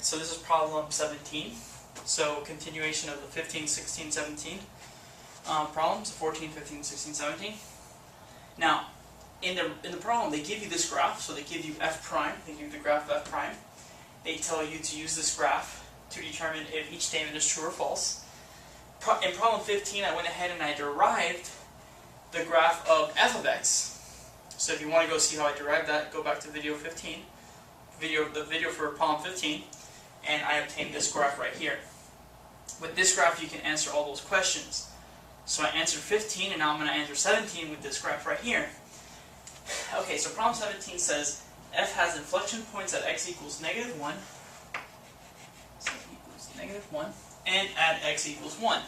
so this is problem 17. So continuation of the 15, 16, 17 problems, 14, 15, 16, 17. Now, in the problem, they give you this graph, so they give you f prime, they give you the graph of f prime. They tell you to use this graph to determine if each statement is true or false. In problem 15, I went ahead and I derived the graph of f of x. So if you want to go see how I derived that, go back to video 15, the video for problem 15, and I obtained this graph right here. With this graph, you can answer all those questions. So I answered 15, and now I'm going to answer 17 with this graph right here. Okay, so problem 17 says f has inflection points at x equals -1, so equals -1, and at x equals 1.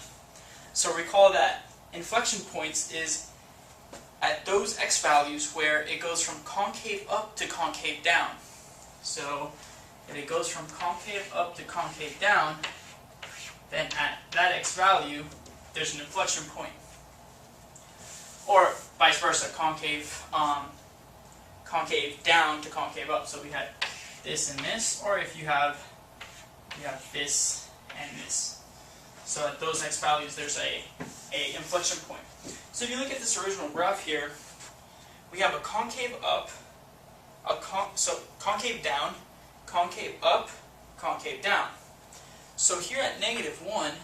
So recall that inflection points is at those x values where it goes from concave up to concave down. So if it goes from concave up to concave down, then at that x value, there's an inflection point. Or vice versa, concave down to concave up. So we had this and this, or if you have this and this. So at those x values, there's a inflection point. So if you look at this original graph here, we have a concave up, so concave down, concave up, concave down. So here at -1,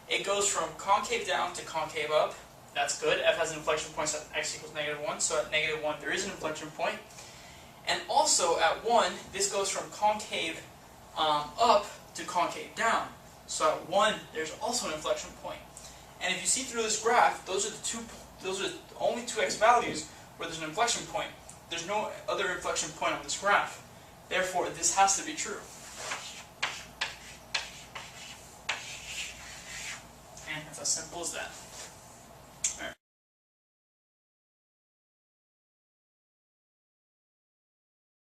it goes from concave down to concave up. That's good. F has an inflection point at x equals -1, so at -1 there is an inflection point. And also at 1, this goes from concave up to concave down. So at 1, there's also an inflection point. And if you see through this graph, those are the only two x values where there's an inflection point. There's no other inflection point on this graph. Therefore, this has to be true. And it's as simple as that.